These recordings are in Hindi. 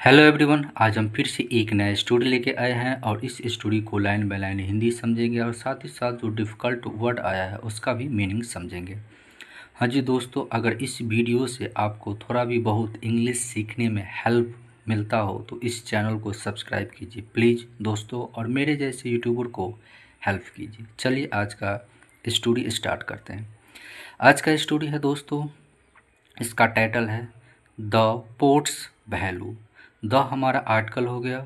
हेलो एवरीवन, आज हम फिर से एक नया स्टोरी लेके आए हैं और इस स्टोरी को लाइन बाय लाइन हिंदी समझेंगे और साथ ही साथ जो डिफ़िकल्ट वर्ड आया है उसका भी मीनिंग समझेंगे। हाँ जी दोस्तों, अगर इस वीडियो से आपको थोड़ा भी बहुत इंग्लिश सीखने में हेल्प मिलता हो तो इस चैनल को सब्सक्राइब कीजिए प्लीज़ दोस्तों, और मेरे जैसे यूट्यूबर को हेल्प कीजिए। चलिए आज का स्टोरी स्टार्ट करते हैं। आज का स्टोरी है दोस्तों, इसका टाइटल है द पोर्ट्स वैल्यू। द हमारा आर्टिकल हो गया,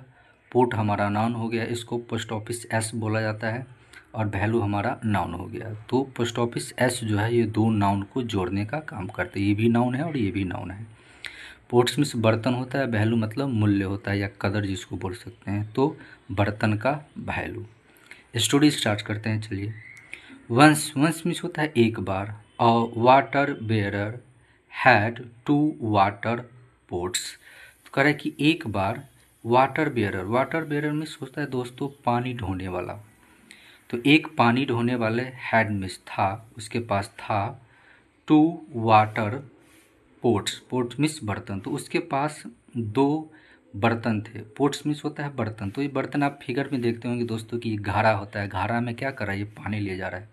पोर्ट हमारा नाउन हो गया, इसको पोस्ट ऑफिस एस बोला जाता है, और वैल्यू हमारा नाउन हो गया। तो पोस्ट ऑफिस एस जो है ये दो नाउन को जोड़ने का काम करते हैं, ये भी नाउन है और ये भी नाउन है। पोर्ट्स मीन्स बर्तन होता है, वैल्यू मतलब मूल्य होता है या कदर जिसको बोल सकते हैं, तो बर्तन का वैल्यू। स्टोरी स्टार्ट करते हैं चलिए। वंस वंस मीन्स होता है एक बार। A water bearer had two water pots. तो कह रहा है कि एक बार वाटर बेयरर मीन्स होता है दोस्तों पानी ढोने वाला। तो एक पानी ढोने वाले हैड मीन्स था, उसके पास था two water pots. Pots means बर्तन, तो उसके पास दो बर्तन थे। पोट्स मीन्स होता है बर्तन, तो ये बर्तन आप फिगर में देखते होंगे दोस्तों कि ये घारा होता है, घारा में क्या कर रहा है, ये पानी ले जा रहा है।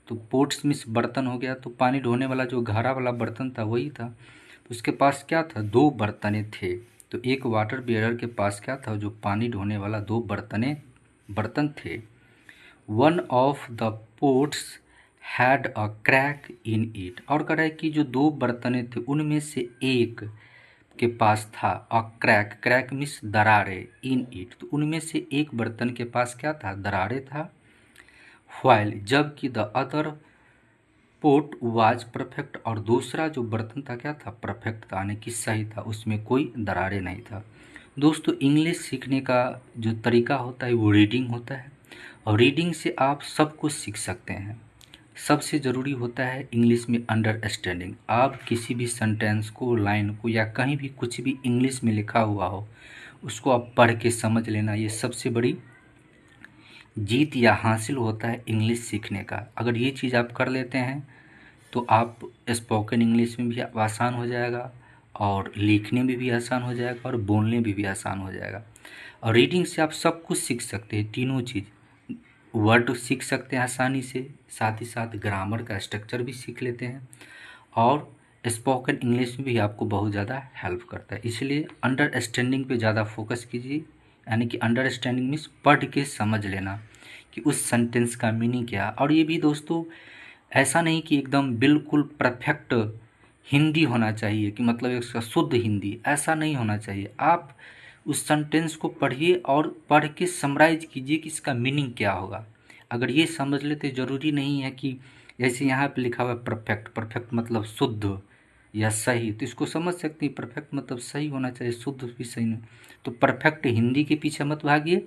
तो पोट्स मीन्स बर्तन हो गया, तो पानी ढोने वाला जो घारा वाला बर्तन था वही था। तो उसके पास क्या था, दो बर्तने थे। तो एक वाटर बियरर के पास क्या था, जो पानी ढोने वाला दो बर्तन थे। One of the pots had a crack in it. और कह रहा है कि जो दो बर्तने थे उनमें से एक के पास था अ क्रैक, क्रैक मीन्स दरारे, इन इट, तो उनमें से एक बर्तन के पास क्या था, दरारे था। व्हाइल, जबकि the other pot was perfect, और दूसरा जो बर्तन था क्या था, परफेक्ट था, यानी कि सही था, उसमें कोई दरारें नहीं था। दोस्तों इंग्लिश सीखने का जो तरीका होता है वो रीडिंग होता है, और रीडिंग से आप सब कुछ सीख सकते हैं। सबसे ज़रूरी होता है इंग्लिश में अंडरस्टैंडिंग। आप किसी भी सेंटेंस को, लाइन को, या कहीं भी कुछ भी इंग्लिश में लिखा हुआ हो उसको आप पढ़ के समझ लेना, ये सबसे बड़ी जीत या हासिल होता है इंग्लिश सीखने का। अगर ये चीज़ आप कर लेते हैं तो आप स्पोकन इंग्लिश में भी आसान हो जाएगा, और लिखने में भी आसान हो जाएगा, और बोलने में भी आसान हो जाएगा। और रीडिंग से आप सब कुछ सीख सकते हैं, तीनों चीज़। वर्ड सीख सकते हैं आसानी से, साथ ही साथ ग्रामर का स्ट्रक्चर भी सीख लेते हैं, और स्पोकन इंग्लिश में भी आपको बहुत ज़्यादा हेल्प करता है। इसलिए अंडरस्टैंडिंग पे ज़्यादा फोकस कीजिए, यानी कि अंडरस्टैंडिंग मीन्स पढ़ के समझ लेना कि उस सेंटेंस का मीनिंग क्या है। और ये भी दोस्तों ऐसा नहीं कि एकदम बिल्कुल परफेक्ट हिंदी होना चाहिए, कि मतलब इसका शुद्ध हिंदी, ऐसा नहीं होना चाहिए। आप उस सेंटेंस को पढ़िए और पढ़ के समराइज कीजिए कि इसका मीनिंग क्या होगा। अगर ये समझ लेते, ज़रूरी नहीं है कि जैसे यहाँ पे लिखा हुआ है परफेक्ट, परफेक्ट मतलब शुद्ध या सही, तो इसको समझ सकते हैं परफेक्ट मतलब सही होना चाहिए, शुद्ध भी सही नहीं। तो परफेक्ट हिंदी के पीछे मत भागिए,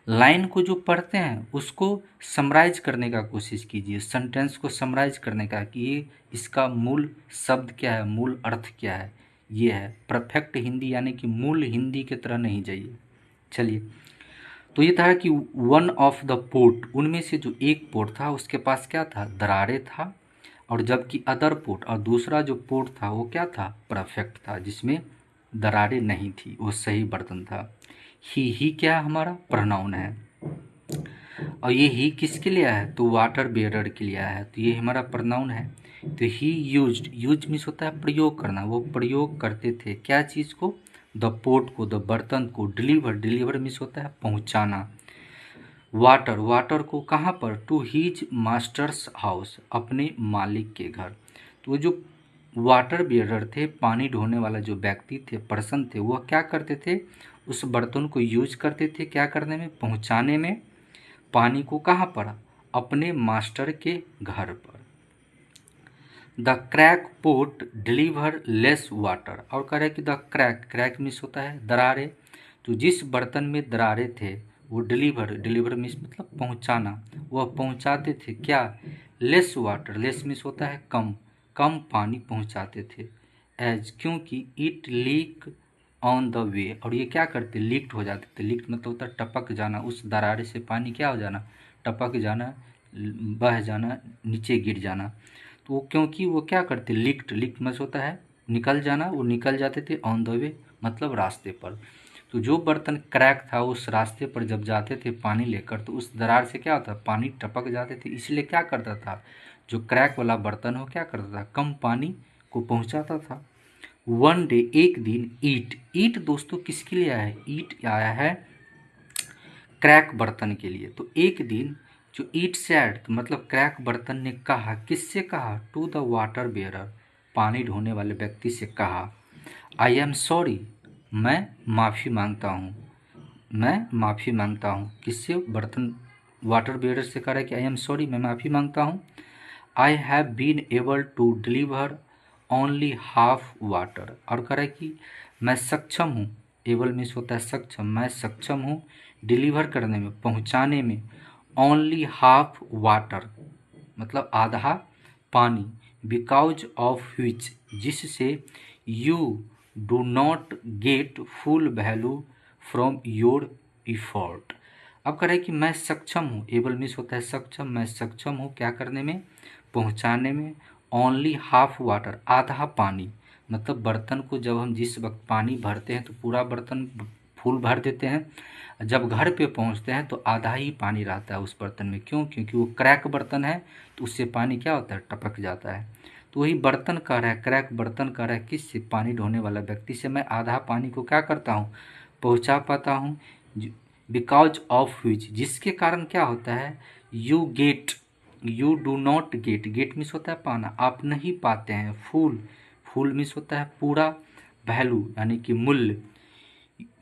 लाइन को जो पढ़ते हैं उसको समराइज करने का कोशिश कीजिए, सेंटेंस को समराइज करने का कि ये इसका मूल शब्द क्या है, मूल अर्थ क्या है, ये है परफेक्ट हिंदी, यानी कि मूल हिंदी की तरह नहीं जाइए। चलिए, तो ये था कि वन ऑफ द पोर्ट, उनमें से जो एक पोर्ट था उसके पास क्या था, दरारे था, और जबकि अदर पोर्ट, और दूसरा जो पोर्ट था वो क्या था, परफेक्ट था, जिसमें दरारें नहीं थी, वो सही बर्तन था। ही क्या हमारा प्रोनाउन है, और ये ही किसके लिए आया है, तो वाटर बेयरर के लिए आया है, तो ये हमारा प्रोनाउन है। तो ही यूज्ड, यूज मीन्स होता है प्रयोग करना, वो प्रयोग करते थे क्या चीज़ को, द पोर्ट को, द बर्तन को। डिलीवर, डिलीवर मीन्स होता है पहुंचाना। वाटर, वाटर को कहाँ पर, टू हीज मास्टर्स हाउस, अपने मालिक के घर। तो जो वाटर बियरर थे, पानी ढोने वाला जो व्यक्ति थे, पर्सन थे, वह क्या करते थे, उस बर्तन को यूज करते थे क्या करने में, पहुंचाने में पानी को, कहाँ पर, अपने मास्टर के घर पर। The crack pot deliver less water, और कह रहे कि द क्रैक, क्रैक मीन्स होता है दरारे, तो जिस बर्तन में दरारे थे वो डिलीवर, डिलीवर मीन्स मतलब पहुंचाना, वह पहुंचाते थे क्या, लेस वाटर, लेस मीन्स होता है कम, कम पानी पहुंचाते थे। एज, क्योंकि it leak on the way, और ये क्या करते, लीक्ड हो जाते थे। लीक्ड मतलब होता है टपक जाना, उस दरारे से पानी क्या हो जाना, टपक जाना, बह जाना, नीचे गिर जाना। तो वो क्योंकि वो क्या करते, लीक्ड, लीक्ड मतलब होता है निकल जाना, वो निकल जाते थे ऑन द वे, मतलब रास्ते पर। तो जो बर्तन क्रैक था उस रास्ते पर जब जाते थे पानी लेकर तो उस दरार से क्या होता, पानी टपक जाते थे। इसलिए क्या करता था, जो क्रैक वाला बर्तन हो क्या करता था, कम पानी को पहुंचाता था। वन डे, एक दिन, ईट, ईट दोस्तों किसके लिए आया है, ईट आया है क्रैक बर्तन के लिए। तो एक दिन जो ईट सैड तो मतलब क्रैक बर्तन ने कहा, किससे कहा, टू द वाटर बेयरर, पानी ढोने वाले व्यक्ति से कहा, आई एम सॉरी, मैं माफ़ी मांगता हूँ, मैं माफ़ी मांगता हूँ। किससे, बर्तन वाटर बेयरर से कह रहा है कि आई एम सॉरी, मैं माफ़ी मांगता हूँ। I have been able to deliver only half water, और कह रहा है कि मैं सक्षम हूँ, एबल मीन्स होता है सक्षम, मैं सक्षम हूँ डिलीवर करने में, पहुँचाने में, ओनली हाफ वाटर मतलब आधा पानी, बिकॉज ऑफ विच, जिससे you do not get full value from your effort. अब कह रहे हैं कि मैं सक्षम हूँ, एबल मीन्स होता है सक्षम, मैं सक्षम हूँ क्या करने में, पहुँचाने में, ओनली हाफ वाटर, आधा पानी, मतलब बर्तन को जब हम जिस वक्त पानी भरते हैं तो पूरा बर्तन फुल भर देते हैं, जब घर पे पहुंचते हैं तो आधा ही पानी रहता है उस बर्तन में। क्यों, क्योंकि वो क्रैक बर्तन है तो उससे पानी क्या होता है, टपक जाता है। तो वही बर्तन कह रहा है, क्रैक बर्तन कह रहा है किससे, पानी ढोने वाला व्यक्ति से, मैं आधा पानी को क्या करता हूँ, पहुँचा पाता हूँ, बिकॉज ऑफ विच, जिसके कारण क्या होता है, you get, you do not get, get means होता है पाना, आप नहीं पाते हैं, फुल, फुल मीन्स होता है पूरा, वैल्यू यानी कि मूल्य,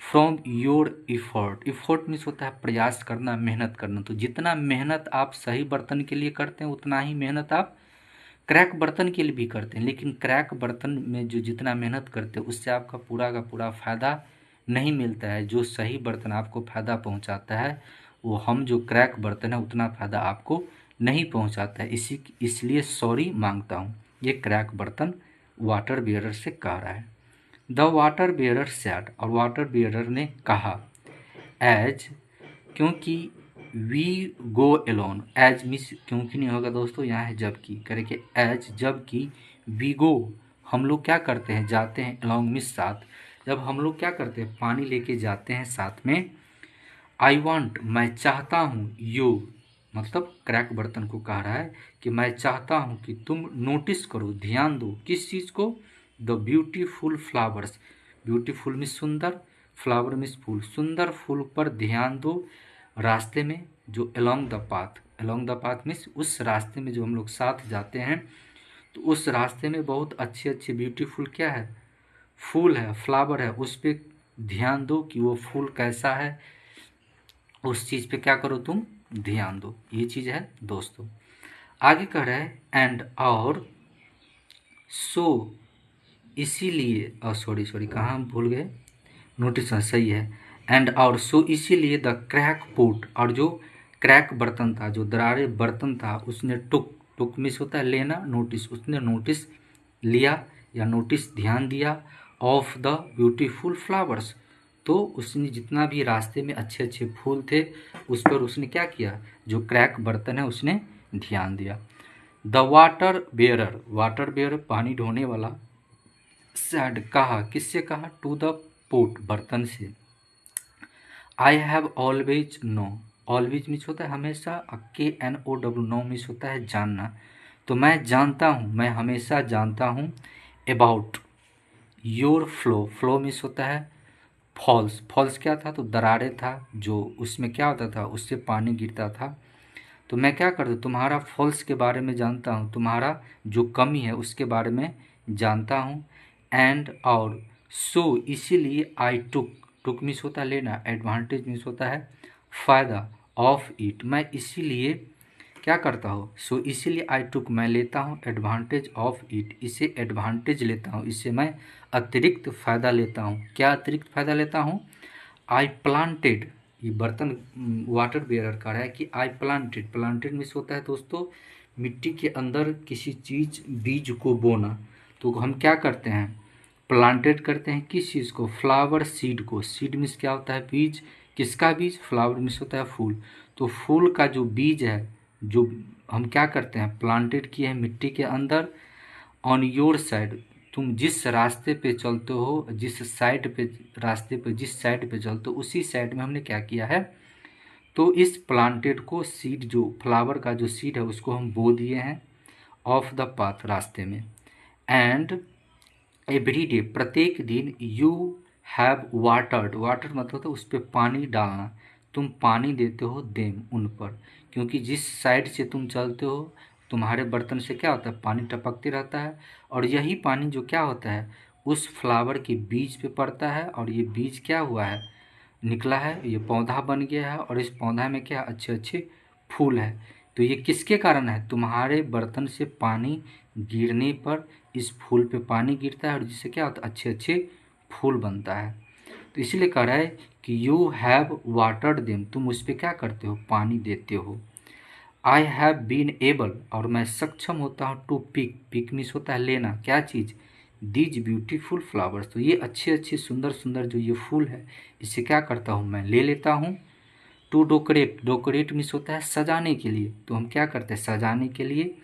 from your effort, effort means होता है प्रयास करना, मेहनत करना। तो जितना मेहनत आप सही बर्तन के लिए करते हैं उतना ही मेहनत आप क्रैक बर्तन के लिए भी करते हैं, लेकिन क्रैक बर्तन में जो जितना मेहनत करते हैं उससे आपका पूरा का पूरा फ़ायदा नहीं मिलता है। जो सही बर्तन आपको फ़ायदा पहुंचाता है वो हम जो क्रैक बर्तन है उतना फ़ायदा आपको नहीं पहुंचाता है। इसलिए सॉरी मांगता हूँ, ये क्रैक बर्तन वाटर बियरर से कह रहा है। द वाटर बियरर सैड, और वाटर बियरर ने कहा, एज, क्योंकि, we go alone, as miss क्योंकि नहीं होगा दोस्तों, यहाँ है जबकि, करेंगे एज जबकि, वी गो हम लोग क्या करते हैं, जाते हैं, एलोंग मिस साथ, जब हम लोग क्या करते हैं पानी लेके जाते हैं साथ में, आई वॉन्ट मैं चाहता हूँ, यू मतलब क्रैक बर्तन को कह रहा है कि मैं चाहता हूँ कि तुम नोटिस करो, ध्यान दो, किस चीज़ को, the beautiful flowers, beautiful means सुंदर, फ्लावर मीन्स फूल, सुंदर फूल पर ध्यान दो, रास्ते में जो along the path, along the path means उस रास्ते में जो हम लोग साथ जाते हैं तो उस रास्ते में बहुत अच्छे अच्छे ब्यूटीफुल क्या है, फूल है, फ्लावर है, उस पर ध्यान दो कि वो फूल कैसा है, उस चीज़ पे क्या करो तुम, ध्यान दो। ये चीज़ है दोस्तों। आगे कह रहा है एंड और, सो इसीलिए, सॉरी कहाँ हम भूल गए, नोटिस सही है, एंड और सो इसीलिए द क्रैक पोट, और जो क्रैक बर्तन था, जो दरारे बर्तन था, उसने टुक, टुक मिस होता है लेना, नोटिस, उसने नोटिस लिया या नोटिस ध्यान दिया, ऑफ द ब्यूटीफुल फ्लावर्स, तो उसने जितना भी रास्ते में अच्छे अच्छे फूल थे उस पर उसने क्या किया, जो क्रैक बर्तन है उसने ध्यान दिया। The water bearer, water bearer पानी ढोने वाला, सैड कहा, किससे कहा, टू द पोट बर्तन से, I have always no, always means होता है हमेशा, KNOW, नो मीन्स होता है जानना, तो मैं जानता हूँ, मैं हमेशा जानता हूँ, about your flow, flow means होता है फॉल्स, फॉल्स क्या था, तो दरारें था, जो उसमें क्या होता था, उससे पानी गिरता था, तो मैं क्या करता, तुम्हारा फॉल्स के बारे में जानता हूँ, तुम्हारा जो कमी है उसके बारे में जानता हूँ, एंड और, सो इसीलिए, आई टुक, टुक मीन्स होता है लेना, एडवांटेज मीन्स होता है फ़ायदा, ऑफ इट मैं इसीलिए क्या करता हूँ, सो इसीलिए, आई टुक मैं लेता हूँ, एडवांटेज ऑफ इट इसे एडवांटेज लेता हूँ, इससे मैं अतिरिक्त फ़ायदा लेता हूँ। क्या अतिरिक्त फ़ायदा लेता हूँ, आई प्लांटेड, ये बर्तन वाटर बेयरर का है कि आई प्लांटेड, प्लांटेड मीन्स होता है दोस्तों मिट्टी के अंदर किसी चीज़ बीज को बोना, तो हम क्या करते हैं, प्लांटेड करते हैं किस चीज़ को, फ्लावर सीड को, सीड मीन्स क्या होता है बीज, किसका बीज, फ्लावर मीन्स होता है फूल, तो फूल का जो बीज है जो हम क्या करते हैं प्लांटेड किए हैं मिट्टी के अंदर, ऑन योर साइड तुम जिस रास्ते पे चलते हो, जिस साइड पे रास्ते पे जिस साइड पे चलते हो उसी साइड में हमने क्या किया है, तो इस प्लांटेड को सीड, जो फ्लावर का जो सीड है उसको हम बो दिए हैं ऑफ द पाथ, रास्ते में। एंड एवरी डे, प्रत्येक दिन, यू हैव वाटर्ड, वाटर मतलब होता है उस पर पानी डालना, तुम पानी देते हो देम, उन पर, क्योंकि जिस साइड से तुम चलते हो तुम्हारे बर्तन से क्या होता है, पानी टपकते रहता है, और यही पानी जो क्या होता है उस फ्लावर के बीज पे पड़ता है, और ये बीज क्या हुआ है, निकला है, ये पौधा बन गया है, और इस पौधा में क्या अच्छे अच्छे फूल है। तो ये किसके कारण है, तुम्हारे बर्तन से पानी गिरने पर इस फूल पे पानी गिरता है और जिससे क्या होता है अच्छे अच्छे फूल बनता है। तो इसीलिए कह रहा है कि यू हैव वाटर्ड देम, तुम उस पर क्या करते हो, पानी देते हो। आई हैव बीन एबल, और मैं सक्षम होता हूँ, टू पिक, पिक मीन्स होता है लेना, क्या चीज़, दीज ब्यूटीफुल फ्लावर्स, तो ये अच्छे अच्छे सुंदर सुंदर जो ये फूल है इसे क्या करता हूँ मैं ले लेता हूँ। टू डोकोरेट, डोकोरेट मीन्स होता है सजाने के लिए, तो हम क्या करते हैं सजाने के लिए।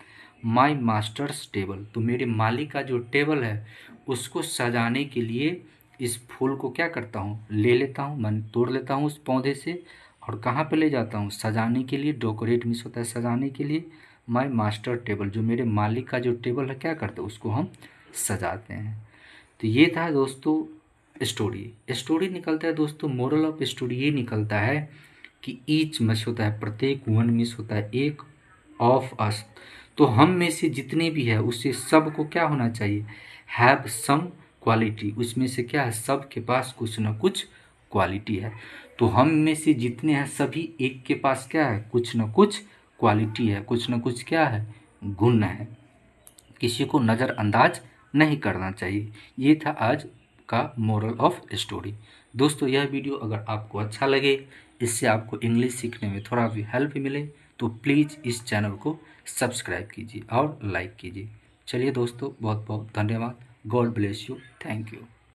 माई मास्टर्स टेबल, तो मेरे मालिक का जो टेबल है उसको सजाने के लिए इस फूल को क्या करता हूँ ले लेता हूँ, मैं तोड़ लेता हूँ उस पौधे से, और कहाँ पे ले जाता हूँ, सजाने के लिए। डोकोरेट मीन्स होता है सजाने के लिए। माई मास्टर टेबल, जो मेरे मालिक का जो टेबल है क्या करते हैं उसको हम सजाते हैं। तो ये था दोस्तों स्टोरी। स्टोरी निकलता है दोस्तों, मोरल ऑफ स्टोरी ये निकलता है कि ईच मिस होता है प्रत्येक, वन मिस होता है एक, ऑफ अस, तो हम में से जितने भी है उससे सबको क्या होना चाहिए, हैव सम क्वालिटी, उसमें से क्या है सब के पास कुछ ना कुछ क्वालिटी है। तो हम में से जितने हैं सभी एक के पास क्या है, कुछ ना कुछ क्वालिटी है, कुछ ना कुछ क्या है, गुण है, किसी को नज़रअंदाज नहीं करना चाहिए। ये था आज का मोरल ऑफ स्टोरी। दोस्तों यह वीडियो अगर आपको अच्छा लगे, इससे आपको इंग्लिश सीखने में थोड़ा भी हेल्प मिले, तो प्लीज़ इस चैनल को सब्सक्राइब कीजिए और लाइक कीजिए। चलिए दोस्तों, बहुत बहुत धन्यवाद। God bless you, thank you.